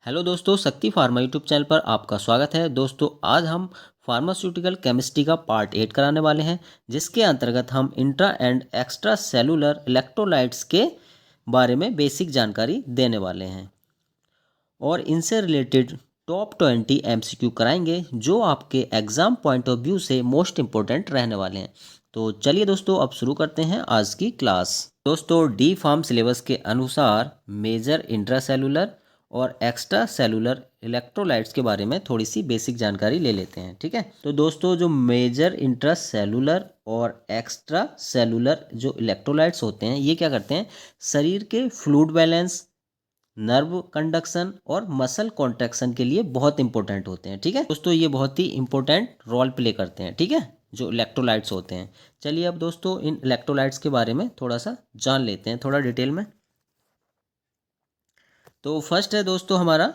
Hello दोस्तों, शक्ति pharma YouTube channel पर आपका स्वागत है। दोस्तों आज हम फार्मास्यूटिकल केमिस्ट्री का पार्ट 8 कराने वाले हैं, जिसके अंतर्गत हम intra and extra cellular electrolytes के बारे में बेसिक जानकारी देने वाले हैं और इनसे रिलेटेड टॉप 20 एमसीक्यू कराएंगे जो आपके एग्ज़ाम पॉइंट ऑफ व्यू से मोस्ट इम्पोर्टेंट रहने वाले हैं। तो चलिए दोस्तों, अब शुरू करते हैं आज की क्लास। दोस्तों डी फार्म सिलेबस के अनुसार मेजर इंट्रासेलुलर और एक्स्ट्रा सेलुलर इलेक्ट्रोलाइट्स के बारे में थोड़ी सी बेसिक जानकारी ले लेते हैं। ठीक है, तो दोस्तों जो मेजर इंट्रासेलुलर और एक्स्ट्रा सेलुलर जो इलेक्ट्रोलाइट्स होते हैं, ये क्या करते हैं, शरीर के फ्लूइड बैलेंस, नर्व कंडक्शन और मसल कॉन्ट्रैक्शन के लिए बहुत इंपॉर्टेंट होते हैं। ठीक है दोस्तों, ये बहुत ही इंपॉर्टेंट रोल प्ले करते हैं। ठीक है, जो इलेक्ट्रोलाइट्स होते हैं। चलिए अब दोस्तों इन इलेक्ट्रोलाइट्स के बारे में थोड़ा सा जान लेते हैं, थोड़ा डिटेल में। तो फर्स्ट है दोस्तों हमारा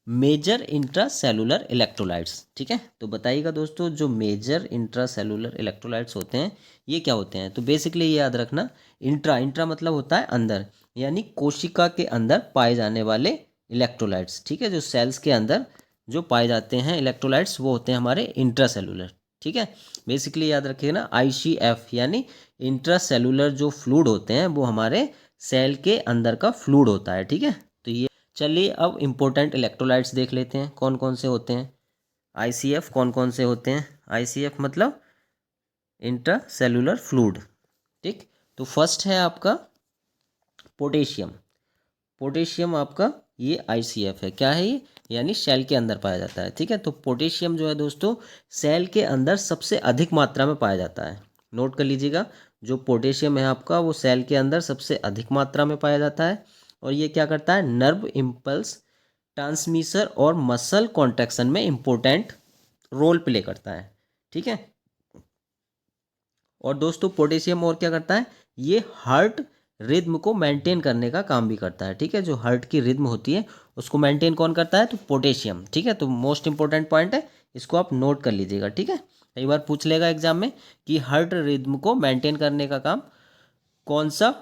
मेजर इंट्रासेलुलर इलेक्ट्रोलाइट्स। ठीक है, तो बताइएगा दोस्तों जो मेजर इंट्रासेलुलर इलेक्ट्रोलाइट्स होते हैं ये क्या होते हैं। तो बेसिकली ये याद रखना, इंट्रा इंट्रा मतलब होता है अंदर, यानी कोशिका के अंदर पाए जाने वाले इलेक्ट्रोलाइट्स। ठीक है, जो सेल्स के अंदर जो पाए जाते हैं इलेक्ट्रोलाइट्स वो होते हैं हमारे इंट्रासेलुलर। ठीक है, बेसिकली याद रखिए ना, ICF यानी इंट्रासेलुलर जो फ्लूइड होते हैं वो हमारे सेल के अंदर का फ्लूइड होता है। ठीक है, तो ये चलिए अब इम्पोर्टेंट इलेक्ट्रोलाइट्स देख लेते हैं कौन कौन से होते हैं। ICF कौन कौन से होते हैं, ICF मतलब इंट्रासेलुलर फ्लूइड। ठीक, तो फर्स्ट है आपका पोटेशियम। पोटेशियम आपका ये ICF है। क्या है ये, यानी सेल के अंदर पाया जाता है। ठीक है, तो पोटेशियम जो है दोस्तों सेल के अंदर सबसे अधिक मात्रा में पाया जाता है। नोट कर लीजिएगा, जो पोटेशियम है आपका वो सेल के अंदर सबसे अधिक मात्रा में पाया जाता है। और ये क्या करता है, नर्व इम्पल्स ट्रांसमीटर और मसल कॉन्ट्रैक्शन में इम्पोर्टेंट रोल प्ले करता है। ठीक है, और दोस्तों पोटेशियम और क्या करता है, ये हार्ट रिद्म को मेंटेन करने का काम भी करता है। ठीक है, जो हार्ट की रिद्म होती है उसको मेंटेन कौन करता है, तो पोटेशियम। ठीक है, तो मोस्ट इंपॉर्टेंट पॉइंट है, इसको आप नोट कर लीजिएगा। ठीक है, कई बार पूछ लेगा एग्जाम में कि हार्ट रिद्म को मेंटेन करने का काम कौन सा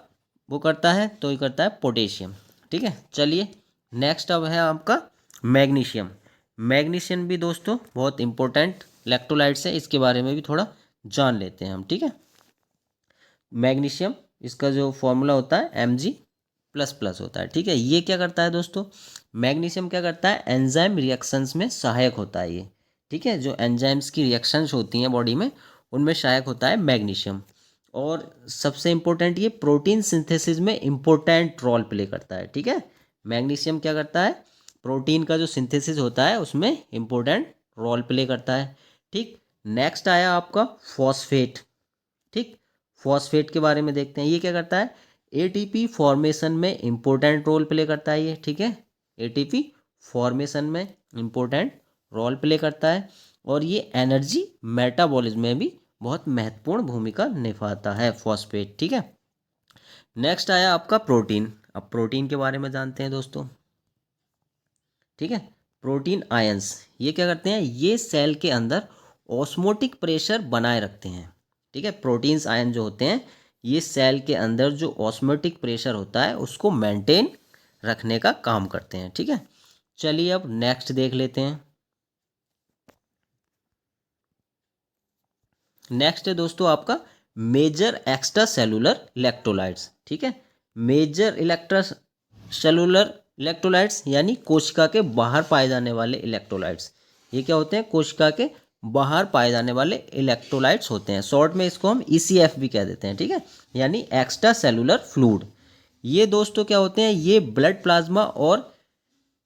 वो करता है, तो ये करता है पोटेशियम। ठीक है, चलिए नेक्स्ट अब है आपका मैग्नीशियम। मैग्नीशियम भी दोस्तों बहुत इंपॉर्टेंट इलेक्ट्रोलाइट्स है, इसके बारे में भी थोड़ा जान लेते हैं हम। ठीक है, मैग्नीशियम इसका जो फॉर्मूला होता है Mg++ होता है। ठीक है, ये क्या करता है दोस्तों, मैग्नीशियम क्या करता है, एंजाइम रिएक्शंस में सहायक होता है ये। ठीक है, जो एंजाइम्स की रिएक्शंस होती हैं बॉडी में उनमें सहायक होता है मैग्नीशियम। और सबसे इम्पोर्टेंट ये प्रोटीन सिंथेसिस में इम्पोर्टेंट रोल प्ले करता है। ठीक है, मैग्नीशियम क्या करता है, प्रोटीन का जो सिंथेसिस होता है उसमें इम्पोर्टेंट रोल प्ले करता है। ठीक, नेक्स्ट आया आपका फॉस्फेट। ठीक, फॉस्फेट के बारे में देखते हैं, ये क्या करता है, ATP फॉर्मेशन में इम्पोर्टेंट रोल प्ले करता है ये। ठीक है, ATP फॉर्मेशन में इम्पोर्टेंट रोल प्ले करता है और ये एनर्जी मेटाबॉलिज्म में भी बहुत महत्वपूर्ण भूमिका निभाता है फॉस्फेट। ठीक है, नेक्स्ट आया आपका प्रोटीन। अब प्रोटीन के बारे में जानते हैं दोस्तों। ठीक है, प्रोटीन आयंस ये क्या करते हैं, ये सेल के अंदर ऑस्मोटिक प्रेशर बनाए रखते हैं। ठीक है, प्रोटीन्स आयन जो होते हैं ये सेल के अंदर जो ऑस्मोटिक प्रेशर होता है उसको मेंटेन रखने का काम करते हैं। ठीक है, चलिए अब नेक्स्ट देख लेते हैं। नेक्स्ट है दोस्तों आपका मेजर एक्स्ट्रा सेलुलर इलेक्ट्रोलाइट्स। ठीक है, मेजर इलेक्ट्रा सेलुलर इलेक्ट्रोलाइट्स यानी कोशिका के बाहर पाए जाने वाले इलेक्ट्रोलाइट्स। ये क्या होते हैं, कोशिका के बाहर पाए जाने वाले इलेक्ट्रोलाइट्स होते हैं। शॉर्ट में इसको हम ECF भी कह देते हैं। ठीक है, यानी एक्स्ट्रा सेलुलर फ्लूइड। ये दोस्तों क्या होते हैं, ये ब्लड प्लाज्मा और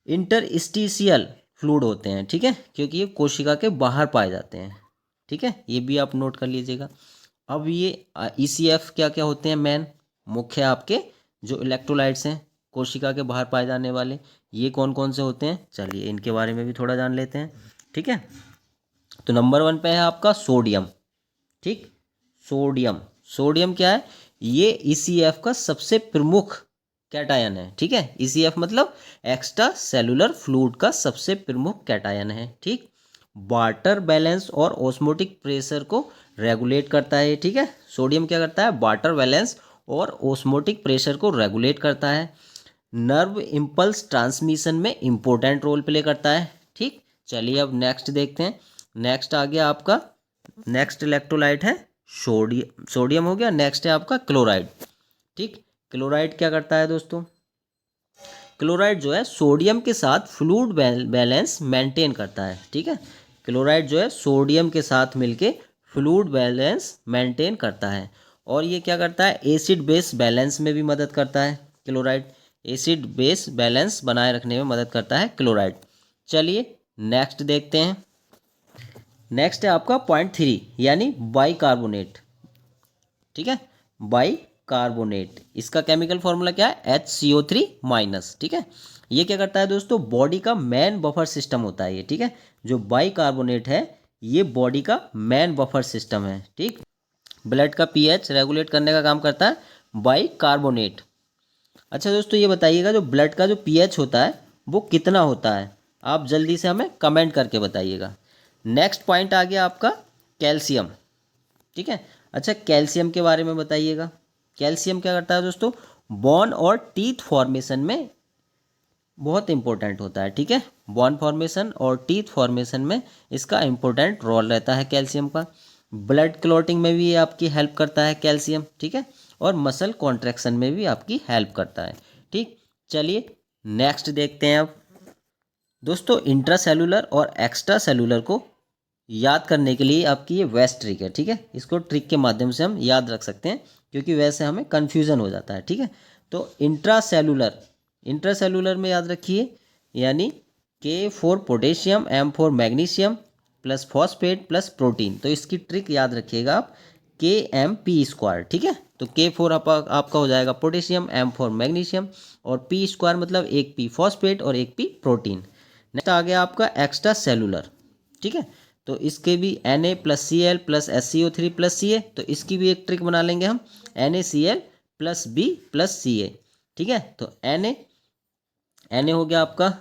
इंटरस्टिशियल फ्लूइड होते हैं। ठीक है, क्योंकि ये कोशिका के बाहर पाए जाते हैं। ठीक है, ये भी आप नोट कर लीजिएगा। अब ये ECF क्या क्या होते हैं, मेन मुख्य आपके जो इलेक्ट्रोलाइट्स हैं कोशिका के बाहर पाए जाने वाले, ये कौन कौन से होते हैं, चलिए इनके बारे में भी थोड़ा जान लेते हैं। ठीक है, तो नंबर 1 पे है आपका सोडियम। ठीक, सोडियम, सोडियम क्या है, ये ECF का सबसे प्रमुख कैटायन है। ठीक है, ECF मतलब एक्स्ट्रा सेलुलर फ्लूइड का सबसे प्रमुख कैटायन है। ठीक, वाटर बैलेंस और ऑस्मोटिक प्रेशर को रेगुलेट करता है। ठीक है, सोडियम क्या करता है, वाटर बैलेंस और ऑस्मोटिक प्रेशर को रेगुलेट करता है। नर्व इम्पल्स ट्रांसमिशन में इम्पोर्टेंट रोल प्ले करता है। ठीक, चलिए अब नेक्स्ट देखते हैं। नेक्स्ट आ गया आपका, नेक्स्ट इलेक्ट्रोलाइट है सोडियम, सोडियम हो गया। नेक्स्ट है आपका क्लोराइड। ठीक, क्लोराइड क्या करता है दोस्तों? क्लोराइड जो है सोडियम के साथ फ्लूइड बैलेंस मेंटेन करता है। ठीक है, क्लोराइड जो है सोडियम के साथ मिलके फ्लूइड बैलेंस मेंटेन करता है। और ये क्या करता है? एसिड बेस बैलेंस में भी मदद करता है क्लोराइड। एसिड बेस बैलेंस बनाए रखने में मदद करता है क्लोराइड। चलिए नेक्स्ट देखते हैं। नेक्स्ट है आपका पॉइंट 3 यानी बाइकार्बोनेट। ठीक है, बाइकार्बोनेट, इसका केमिकल फॉर्मूला क्या है? HCO3-। ठीक है, ये क्या करता है दोस्तों? बॉडी का मैन बफर सिस्टम होता है ये। ठीक है, जो बाइकार्बोनेट है ये बॉडी का मैन बफर सिस्टम है। ठीक, ब्लड का पीएच रेगुलेट करने का काम करता है बाइकार्बोनेट। अच्छा दोस्तों, ये बताइएगा जो ब्लड का जो पीएच होता है वो कितना होता है? आप जल्दी से हमें कमेंट करके बताइएगा। नेक्स्ट पॉइंट आ गया आपका कैल्शियम। ठीक है, अच्छा कैल्शियम के बारे में बताइएगा। कैल्शियम क्या करता है दोस्तों? बोन और टीथ फॉर्मेशन में बहुत इंपॉर्टेंट होता है। ठीक है, बोन फॉर्मेशन और टीथ फॉर्मेशन में इसका इंपॉर्टेंट रोल रहता है कैल्शियम का। ब्लड क्लॉटिंग में भी ये आपकी हेल्प करता है कैल्शियम। ठीक है, और मसल कॉन्ट्रैक्शन में भी आपकी हेल्प करता है। ठीक, चलिए नेक्स्ट देखते हैं अब दोस्तों। इंट्रासेलुलर और एक्स्ट्रा सेलुलर को याद करने के लिए आपकी ये बेस्ट ट्रिक है। ठीक है, इसको ट्रिक के माध्यम से हम याद रख सकते हैं क्योंकि वैसे हमें कन्फ्यूज़न हो जाता है। ठीक है, तो इंट्रासेलुलर, इंट्रासेलुलर में याद रखिए यानी K4 potassium, M4 magnesium plus phosphate plus protein. तो इसकी ट्रिक याद रखिएगा आप, KMP²। ठीक है, तो K4 आपका हो जाएगा पोटेशियम, M4 मैग्नीशियम और P² मतलब एक P फॉस्फेट और एक P प्रोटीन। नेक्स्ट आ गया आपका एक्स्ट्रा सेलुलर। ठीक है, तो इसके भी Na+Cl plus SCO3 plus Ca, तो इसकी भी एक ट्रिक बना लेंगे हम, NaCl plus B plus Ca। ठीक है, तो Na हो गया आपका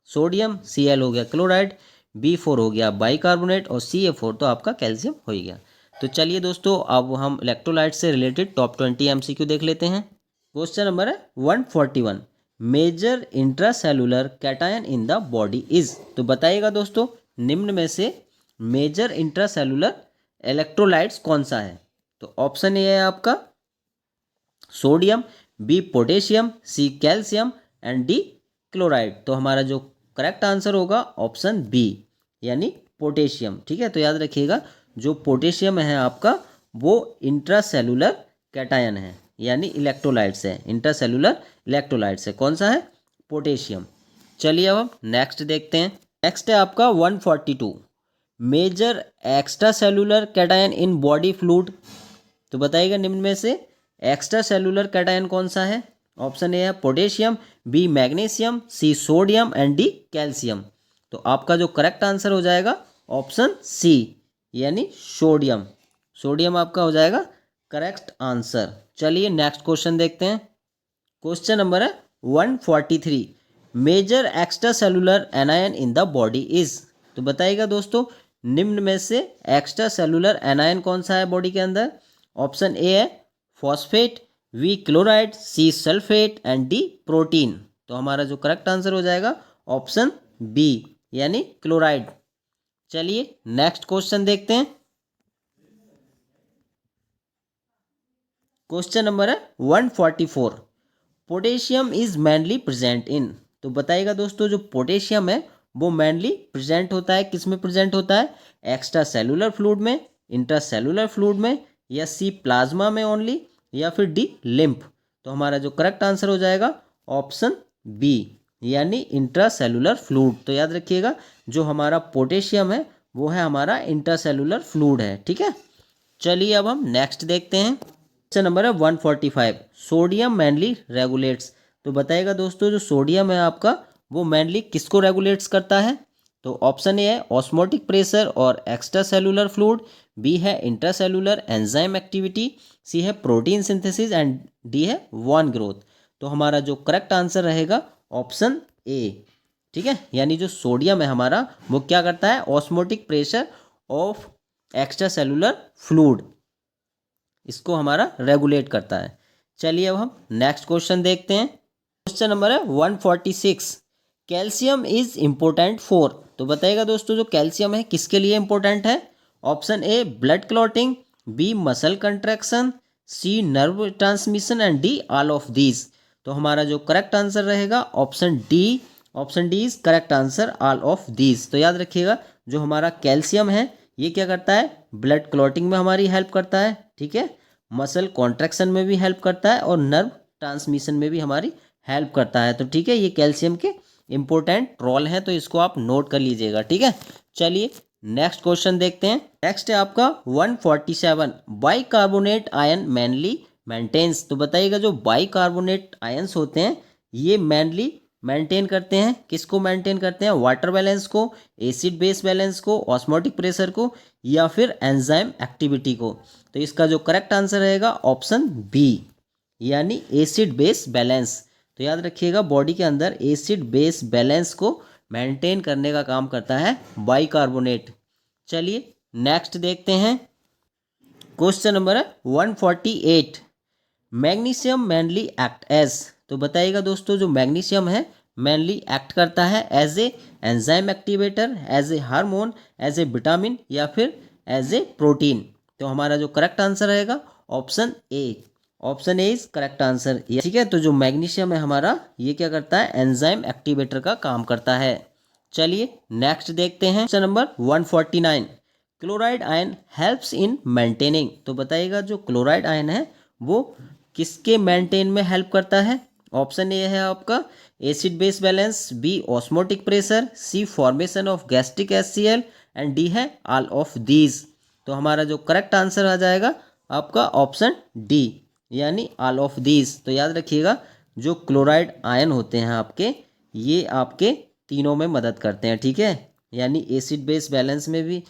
सोडियम, Cl हो गया क्लोराइड, B4 हो गया बाइकार्बोनेट और Ca4 तो आपका कैल्शियम हो ही गया। तो चलिए दोस्तों, अब हम इलेक्ट्रोलाइट से रिलेटेड टॉप 20 MCQ देख लेते हैं। क्वेश्चन नंबर है 141, major intracellular cation in the body is. तो बताइएगा दोस्तों, निम्न में से मेजर इंट्रासेलुलर इलेक्ट्रोलाइट्स कौन सा है? तो ऑप्शन ए है आपका sodium, B potassium, C calcium and D chloride. तो हमारा जो करेक्ट आंसर होगा ऑप्शन बी यानी पोटेशियम। ठीक है, तो याद रखिएगा जो पोटेशियम है आपका वो इंट्रासेलुलर कैटायन है यानी इलेक्ट्रोलाइट्स है। इंट्रासेलुलर इलेक्ट्रोलाइट्स है, कौन सा है? पोटेशियम। चलिए अब हम नेक्स्ट देखते हैं। नेक्स्ट है आपका 142, major extra cellular cation in body fluid. तो बताइएगा निम्न में से एक्स्ट्रा सेलुलर कैटायन कौन सा है? ऑप्शन ए है potassium, B magnesium, C sodium and D calcium. तो आपका जो करेक्ट आंसर हो जाएगा ऑप्शन सी यानी सोडियम। सोडियम आपका हो जाएगा करेक्ट आंसर। चलिए नेक्स्ट क्वेश्चन देखते हैं। क्वेश्चन नंबर है 143, major extra cellular anion in the body is. तो बताइएगा दोस्तों, निम्न में से एक्स्ट्रा सेलुलर एनायन कौन सा है बॉडी के अंदर? ऑप्शन ए है phosphate, B chloride, C sulphate and D protein. तो हमारा जो करेक्ट आंसर हो जाएगा ऑप्शन बी यानी क्लोराइड। चलिए नेक्स्ट क्वेश्चन देखते हैं। क्वेश्चन नंबर है 144, potassium is mainly present in. तो बताइएगा दोस्तों, जो पोटेशियम है वो मेनली प्रेजेंट होता है, किस में प्रेजेंट होता है? एक्स्ट्रा सेलुलर फ्लूइड में, इंट्रासेलुलर फ्लूइड में, या सी प्लाज्मा में ओनली, या फिर डी लिम्फ। तो हमारा जो करेक्ट आंसर हो जाएगा ऑप्शन बी यानी इंट्रासेलुलर फ्लूइड। तो याद रखिएगा जो हमारा पोटेशियम है वो है हमारा इंट्रासेलुलर फ्लूइड है। ठीक है, चलिए अब हम नेक्स्ट देखते हैं। क्वेश्चन नंबर है 145, सोडियम मेनली रेगुलेट्स। तो बताइएगा दोस्तों, जो सोडियम है आपका वो मेनली किसको रेगुलेट्स करता है? तो ऑप्शन ए है ऑस्मोटिक प्रेशर और एक्स्ट्रा सेलुलर फ्लूइड, बी है इंट्रासेलुलर एंजाइम एक्टिविटी, सी है प्रोटीन सिंथेसिस एंड डी है वॉन ग्रोथ। तो हमारा जो करेक्ट आंसर रहेगा ऑप्शन ए। ठीक है, यानी जो सोडियम है हमारा वो क्या करता है? Osmotic pressure of extra cellular fluid, इसको हमारा रेगुलेट करता है। चलिए अब हम नेक्स्ट क्वेश्चन देखते हैं। क्वेश्चन नंबर है 146, कैल्शियम इज इम्पोर्टेंट फॉर। तो बताइएगा दोस्तों जो कैल्शियम है किसके लिए इम्पोर्टेंट है। Option A blood clotting, B muscle contraction, C nerve transmission and D all of these. तो हमारा जो करेक्ट आंसर रहेगा option D. Option D is correct answer, all of these. तो याद रखिएगा जो हमारा कैल्शियम है ये क्या करता है, ब्लड क्लॉटिंग में हमारी हेल्प करता है, ठीक है, मसल कॉन्ट्रैक्शन में भी हेल्प करता है और नर्व ट्रांसमिशन में भी हमारी हेल्प करता है। तो ठीक है, ये कैल्शियम के इंपॉर्टेंट रोल हैं, तो इसको आप नोट कर लीजिएगा, ठीक है। चलिए नेक्स्ट क्वेश्चन देखते हैं। नेक्स्ट है आपका 147, बाइकार्बोनेट आयन मेनली मेंटेन्स। तो बताइएगा जो बाइकार्बोनेट आयंस होते हैं ये मेनली मेंटेन करते हैं, किसको मेंटेन करते हैं, वाटर बैलेंस को, एसिड बेस बैलेंस को, ऑस्मोटिक प्रेशर को, या फिर एंजाइम एक्टिविटी को। तो इसका जो करेक्ट आंसर रहेगा ऑप्शन बी, यानी एसिड बेस बैलेंस। तो याद रखिएगा बॉडी के अंदर एसिड बेस बैलेंस को मेंटेन करने का काम करता है बाइकार्बोनेट। चलिए नेक्स्ट देखते हैं। क्वेश्चन नंबर है 148, मैग्नीशियम मेनली एक्ट एज। तो बताइएगा दोस्तों जो मैग्नीशियम है मेनली एक्ट करता है as a enzyme activator, as a hormone, as a vitamin, या फिर एज ए प्रोटीन। तो हमारा जो करेक्ट आंसर रहेगा option A. Option A is correct answer, ठीक है। तो जो मैग्नीशियम है हमारा ये क्या करता है, एंजाइम एक्टिवेटर का काम करता है। चलिए नेक्स्ट देखते हैं। Question number 149, chloride ion helps in maintaining. तो बताइएगा जो क्लोराइड आयन है वो किसके मेंटेन में हेल्प करता है। ऑप्शन ए है आपका acid base balance, B osmotic pressure, C formation of gastric HCl and D है ऑल ऑफ दीज। तो हमारा जो करेक्ट आंसर आ जाएगा आपका ऑप्शन डी, यानी ऑल ऑफ दीज। तो याद रखिएगा जो क्लोराइड आयन होते हैं आपके ये आपके तीनों में मदद करते हैं, ठीक है, यानी एसिड बेस बैलेंस में भी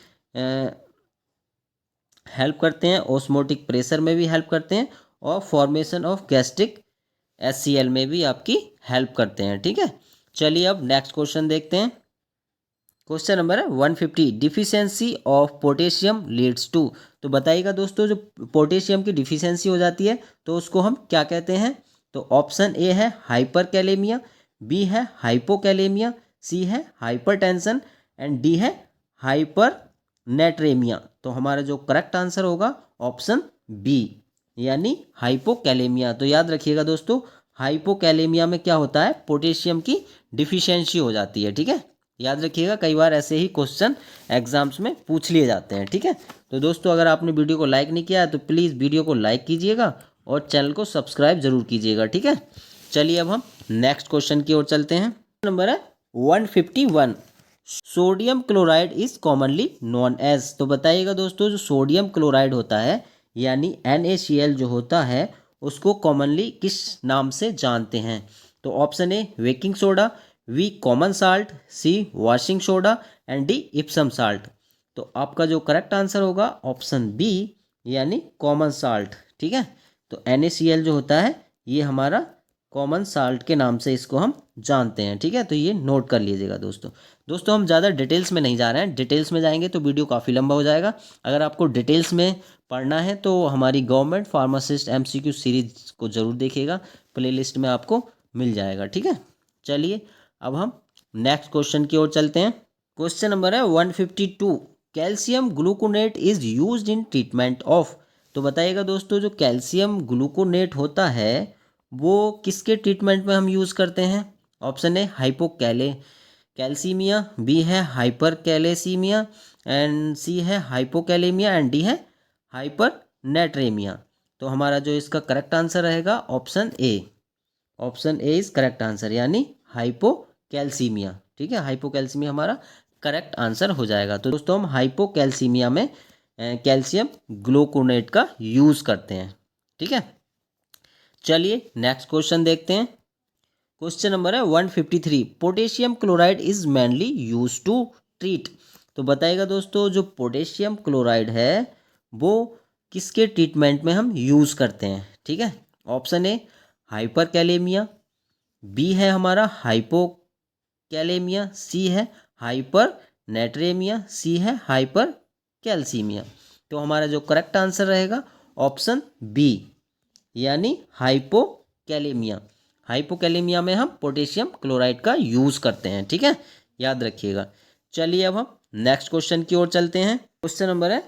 हेल्प करते हैं, ऑस्मोटिक प्रेशर में भी हेल्प करते हैं, और फॉर्मेशन ऑफ गैस्ट्रिक HCl में भी आपकी हेल्प करते हैं, ठीक है। चलिए अब नेक्स्ट क्वेश्चन देखते हैं। क्वेश्चन नंबर है 150, deficiency of potassium leads to. तो बताइएगा दोस्तों जो पोटेशियम की डिफिशियंसी हो जाती है तो उसको हम क्या कहते हैं। तो ऑप्शन ए है हाइपर कैलेमिया, बी है हाइपोकैलेमिया, सी है हाइपरटेंशन एंड डी है हाइपर नेट्रेमिया। तो हमारा जो करेक्ट आंसर होगा ऑप्शन बी, यानी हाइपोकैलेमिया। तो याद रखिएगा दोस्तों हाइपोकैलेमिया में क्या होता है, पोटेशियम की डिफिशियंसी हो जाती है, ठीक है। याद रखिएगा कई बार ऐसे ही क्वेश्चन एग्जाम्स में पूछ लिए जाते हैं, ठीक है। तो दोस्तों अगर आपने वीडियो को लाइक नहीं किया है तो प्लीज़ वीडियो को लाइक कीजिएगा और चैनल को सब्सक्राइब जरूर कीजिएगा, ठीक है। चलिए अब हम नेक्स्ट क्वेश्चन की ओर चलते हैं। नंबर है 151, sodium chloride is commonly known as. तो बताइएगा दोस्तों जो सोडियम क्लोराइड होता है यानी NaCl जो होता है उसको कॉमनली किस नाम से जानते हैं। तो option A baking soda, B common salt, C washing soda and D Epsom salt. तो आपका जो करेक्ट आंसर होगा ऑप्शन बी, यानी कॉमन साल्ट, ठीक है। तो NaCl जो होता है ये हमारा कॉमन साल्ट के नाम से इसको हम जानते हैं, ठीक है। तो ये नोट कर लीजिएगा दोस्तों हम ज़्यादा डिटेल्स में नहीं जा रहे हैं, डिटेल्स में जाएंगे तो वीडियो काफ़ी लंबा हो जाएगा। अगर आपको डिटेल्स में पढ़ना है तो हमारी गवर्नमेंट फार्मासिस्ट MCQ सीरीज को ज़रूर देखिएगा, प्लेलिस्ट में आपको मिल जाएगा, ठीक है। चलिए अब हम नेक्स्ट क्वेश्चन की ओर चलते हैं। क्वेश्चन नंबर है 152, calcium gluconate is used in treatment of. तो बताइएगा दोस्तों जो कैल्शियम ग्लूकोनेट होता है वो किसके ट्रीटमेंट में हम यूज़ करते हैं। ऑप्शन ए कैल्सीमिया, बी है हाइपर कैलेसीमिया एंड सी है हाइपोकैलेमिया एंड डी है हाइपर नेट्रेमिया। तो हमारा जो इसका करेक्ट आंसर रहेगा option A. Option A is correct answer, यानी हाइपोकैल्सीमिया, ठीक है। हाइपोकैल्सीमिया हमारा करेक्ट आंसर हो जाएगा। तो दोस्तों हम हाइपोकैल्सीमिया में कैल्शियम ग्लूकोनेट का यूज़ करते हैं, ठीक है। चलिए नेक्स्ट क्वेश्चन देखते हैं। क्वेश्चन नंबर है 153, potassium chloride is mainly use to treat. तो बताइएगा दोस्तों जो पोटेशियम क्लोराइड है वो किसके ट्रीटमेंट में हम यूज़ करते हैं, ठीक है। Option A hyperkalaemia, B है हमारा हाइपोकैलेमिया, सी है हाइपर नेट्रेमिया, सी है हाइपर कैल्सीमिया। तो हमारा जो करेक्ट आंसर रहेगा ऑप्शन बी, यानी हाइपोकैलेमिया। हाइपोकैलेमिया में हम पोटेशियम क्लोराइड का यूज़ करते हैं, ठीक है, याद रखिएगा। चलिए अब हम नेक्स्ट क्वेश्चन की ओर चलते हैं। क्वेश्चन नंबर है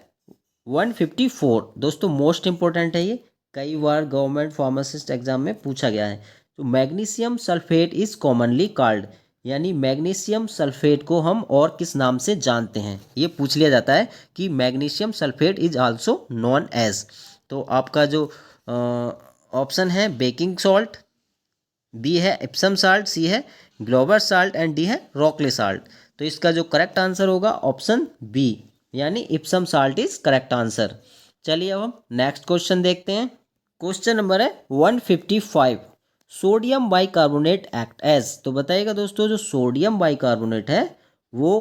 154। दोस्तों मोस्ट इंपॉर्टेंट है ये, कई बार गवर्नमेंट फार्मासिस्ट एग्जाम में पूछा गया है। तो magnesium sulphate is commonly called, यानी मैग्नीशियम सल्फेट को हम और किस नाम से जानते हैं, ये पूछ लिया जाता है कि magnesium sulphate is also known as. तो आपका जो ऑप्शन है बेकिंग सॉल्ट, बी है एप्सम साल्ट, सी है ग्लोबर साल्ट एंड डी है रॉकले साल्ट। तो इसका जो करेक्ट आंसर होगा ऑप्शन बी, यानी Epson salt is correct answer. चलिए अब हम नेक्स्ट क्वेश्चन देखते हैं। क्वेश्चन नंबर है 155। Sodium bicarbonate act as. तो बताइएगा दोस्तों जो सोडियम बाइकार्बोनेट है वो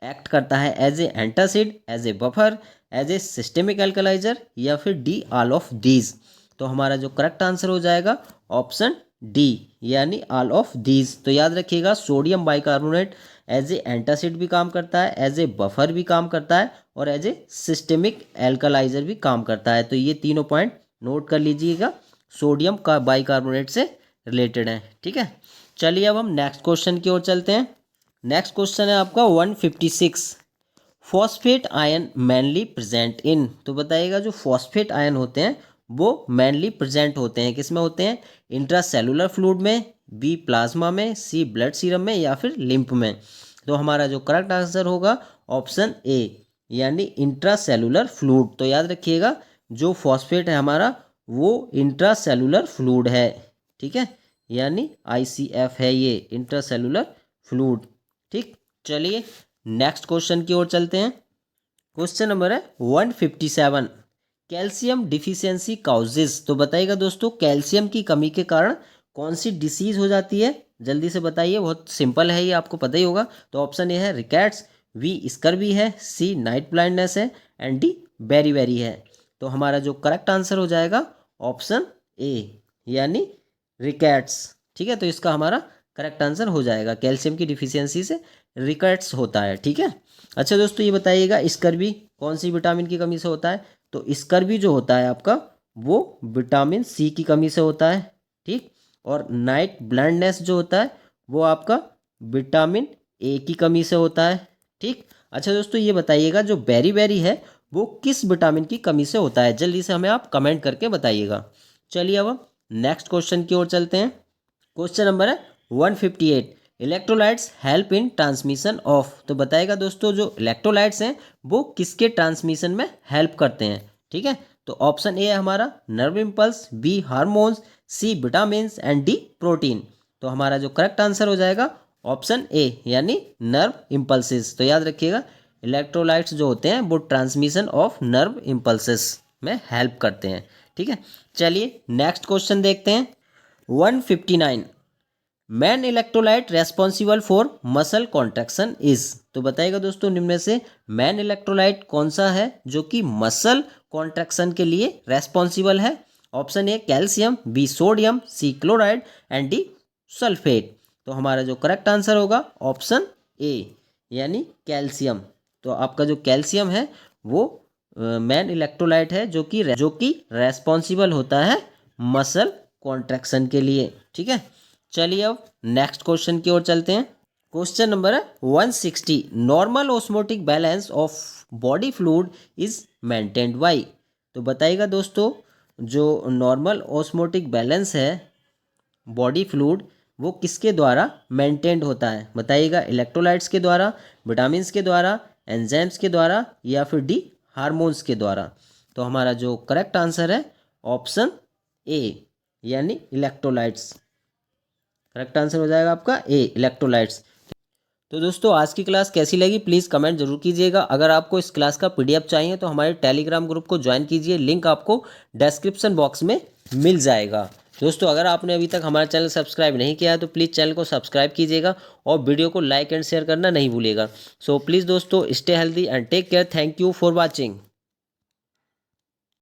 एक्ट करता है as a antacid, as a buffer, as a systemic alkaliser, या फिर डी ऑल ऑफ दीज। तो हमारा जो करेक्ट आंसर हो जाएगा ऑप्शन डी, यानी ऑल ऑफ दीज। तो याद रखिएगा sodium bicarbonate as a antacid भी काम करता है, एज ए बफर भी काम करता है, और एज ए सिस्टेमिक एल्कलाइजर भी काम करता है। तो ये तीनों पॉइंट नोट कर लीजिएगा, सोडियम का बाइकार्बोनेट से रिलेटेड है, ठीक है। चलिए अब हम नेक्स्ट क्वेश्चन की ओर चलते हैं। नेक्स्ट क्वेश्चन है आपका 156। Phosphate ion mainly present in. तो बताइएगा जो फॉस्फेट आयन होते हैं वो मेनली प्रेजेंट होते हैं किस में होते हैं, इंट्रासेलुलर फ्लूइड में, बी प्लाज्मा में, सी ब्लड सीरम में, या फिर लिम्फ में। तो हमारा जो करेक्ट आंसर होगा ऑप्शन ए, यानी इंट्रासेलुलर फ्लूइड। तो याद रखिएगा जो फॉस्फेट है हमारा वो इंट्रासेलुलर फ्लूइड है, ठीक है, यानी ICF है ये, इंट्रासेलुलर फ्लूइड, ठीक। चलिए नेक्स्ट क्वेश्चन की ओर चलते हैं। क्वेश्चन नंबर है 157। Calcium deficiency causes. तो बताइएगा दोस्तों कैल्शियम की कमी के कारण कौन सी डिसीज हो जाती है, जल्दी से बताइए, बहुत सिंपल है ये, आपको पता ही होगा। तो ऑप्शन ए है रिकेट्स, बी स्कर्वी है, सी नाइट ब्लाइंडनेस है, एंड डी बेरी है। तो हमारा जो करेक्ट आंसर हो जाएगा ऑप्शन ए, यानी रिकेट्स, ठीक है। तो इसका हमारा करेक्ट आंसर हो जाएगा, कैल्शियम की डिफिशियंसी से रिकेट्स होता है, ठीक है। अच्छा दोस्तों ये बताइएगा स्कर्वी कौन सी विटामिन की कमी से होता है। तो स्कर्वी जो होता है आपका वो विटामिन सी की कमी से होता है, ठीक। और नाइट ब्लाइंडनेस जो होता है वो आपका विटामिन ए की कमी से होता है, ठीक। अच्छा दोस्तों ये बताइएगा जो बेरी है वो किस विटामिन की कमी से होता है, जल्दी से हमें आप कमेंट करके बताइएगा। चलिए अब हम नेक्स्ट क्वेश्चन की ओर चलते हैं। क्वेश्चन नंबर है 158। Electrolytes help in transmission of. तो बताएगा दोस्तों जो इलेक्ट्रोलाइट्स हैं वो किसके ट्रांसमिशन में हेल्प करते हैं, ठीक है। तो ऑप्शन ए है हमारा nerve impulse, B hormones, C vitamin and D protein. तो हमारा जो करेक्ट आंसर हो जाएगा ऑप्शन ए, यानी नर्व इम्पल्सिस। तो याद रखिएगा इलेक्ट्रोलाइट्स जो होते हैं वो ट्रांसमिशन ऑफ नर्व इम्पल्सिस में हेल्प करते हैं, ठीक है। चलिए नेक्स्ट क्वेश्चन देखते हैं 159। Man electrolyte responsible for muscle contraction is. तो बताइएगा दोस्तों निम्न में से मैन इलेक्ट्रोलाइट कौन सा है जो कि मसल कॉन्ट्रैक्शन के लिए रेस्पॉन्सिबल है। Option A calcium, B sodium, C chloride and D sulphate. तो हमारा जो करेक्ट आंसर होगा ऑप्शन ए, यानी कैल्शियम। तो आपका जो कैल्शियम है वो मैन इलेक्ट्रोलाइट है जो कि रेस्पॉन्सिबल होता है मसल कॉन्ट्रैक्शन के लिए, ठीक है। चलिए अब नेक्स्ट क्वेश्चन की ओर चलते हैं। क्वेश्चन नंबर है 160। Normal osmotic balance of body fluid is maintained by. तो बताइएगा दोस्तों जो नॉर्मल ऑस्मोटिक बैलेंस है बॉडी फ्लूइड वो किसके द्वारा मेंटेन्ड होता है, बताइएगा इलेक्ट्रोलाइट्स के द्वारा, विटामिन्स के द्वारा, एंजाइम्स के द्वारा, या फिर डी हार्मोन्स के द्वारा। तो हमारा जो करेक्ट आंसर है ऑप्शन ए, यानी इलेक्ट्रोलाइट्स। करेक्ट आंसर हो जाएगा आपका ए, इलेक्ट्रोलाइट्स। तो दोस्तों आज की क्लास कैसी लगी प्लीज़ कमेंट जरूर कीजिएगा। अगर आपको इस क्लास का PDF चाहिए तो हमारे टेलीग्राम ग्रुप को ज्वाइन कीजिए, लिंक आपको डिस्क्रिप्शन बॉक्स में मिल जाएगा। दोस्तों अगर आपने अभी तक हमारा चैनल सब्सक्राइब नहीं किया है तो प्लीज़ चैनल को सब्सक्राइब कीजिएगा और वीडियो को लाइक एंड शेयर करना नहीं भूलिएगा। सो प्लीज़ दोस्तों stay healthy and take care. Thank you for watching.